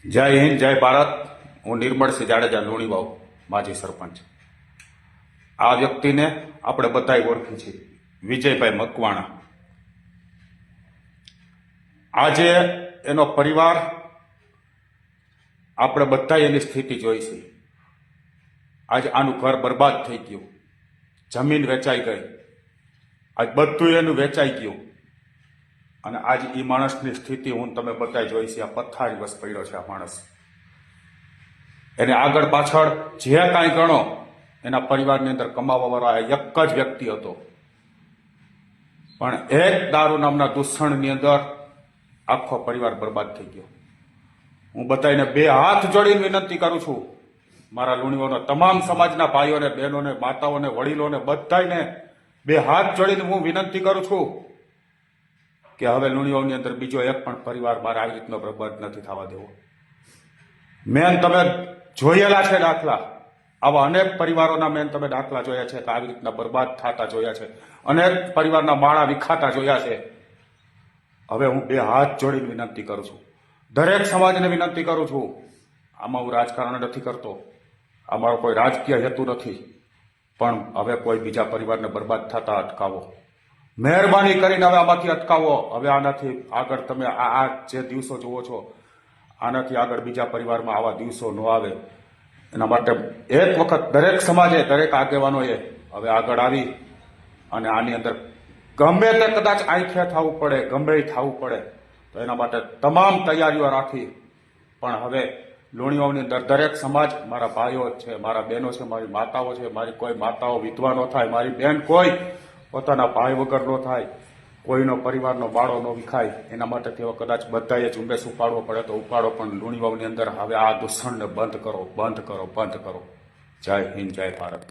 જય હિન્દ, જય ભારત. હું નિર્મળસિંહ જાડેજા, લુણીવાવ, માજી સરપંચ. આ વ્યક્તિને આપણે બધાય ઓળખી છીએ, વિજયભાઈ મકવાણા. આજે એનો પરિવાર, આપણે બધા એની સ્થિતિ જોઈ છે. આજે આનું ઘર બરબાદ થઈ ગયું, જમીન વેચાઈ ગઈ, આજ બધું એનું વેચાઈ ગયું. અને આજ એ માણસની સ્થિતિ હું તમે બધા જોઈ છે. આ પથ્થારી વસ પડ્યો છે આ માણસ. એને આગળ પાછળ જે કાંઈ ગણો, એના પરિવારની અંદર કમાવાવાળો એક જ વ્યક્તિ હતો, પણ એક દારૂ નામના દૂષણની અંદર આખો પરિવાર બરબાદ થઈ ગયો. હું બધાને બે હાથ જોડીને વિનંતી કરું છું, મારા લુણીઓના તમામ સમાજના ભાઈઓને, બહેનોને, માતાઓને, વડીલોને, બધાને બે હાથ જોડીને હું વિનંતી કરું છું કે હવે લુણીઓની અંદર બીજો એક પણ પરિવાર મારે આવી રીતનો બરબાદ નથી થવા દેવો. મેન તમે જોયેલા છે દાખલા, આવા અનેક પરિવારોના મેન તમે દાખલા જોયા છે કે આવી રીતના બરબાદ થતા જોયા છે, અનેક પરિવારના માળા વિખાતા જોયા છે. હવે હું બે હાથ જોડીને વિનંતી કરું છું, દરેક સમાજને વિનંતી કરું છું. આમાં હું રાજકારણ નથી કરતો, આ મારો કોઈ રાજકીય હેતુ નથી, પણ હવે કોઈ બીજા પરિવારને બરબાદ થતા અટકાવો. મહેરબાની કરીને હવે આમાંથી અટકાવો. હવે આનાથી આગળ તમે આ જે દિવસો જુઓ છો, આનાથી આગળ બીજા પરિવારમાં આવા દિવસો ન આવે. એના માટે એક વખત દરેક સમાજે, દરેક આગેવાનોએ હવે આગળ આવી અને આની અંદર ગમે તે કદાચ આંખે થવું પડે, ગમે થવું પડે, તો એના માટે તમામ તૈયારીઓ રાખી. પણ હવે લુણીઓની અંદર દરેક સમાજ, મારા ભાઈઓ છે, મારા બહેનો છે, મારી માતાઓ છે, મારી કોઈ માતાઓ વિધવા ન થાય, મારી બહેન કોઈ પોતાના ભાઈ વગર ન થાય, કોઈનો પરિવારનો બાળો ન વિખાય, એના માટે તેઓ કદાચ બધાએ ઝુંબેશ ઉપાડવો પડે તો ઉપાડો, પણ લુણીવાવની અંદર હવે આ દૂષણને બંધ કરો, બંધ કરો, બંધ કરો. જય હિન્દ, જય ભારત.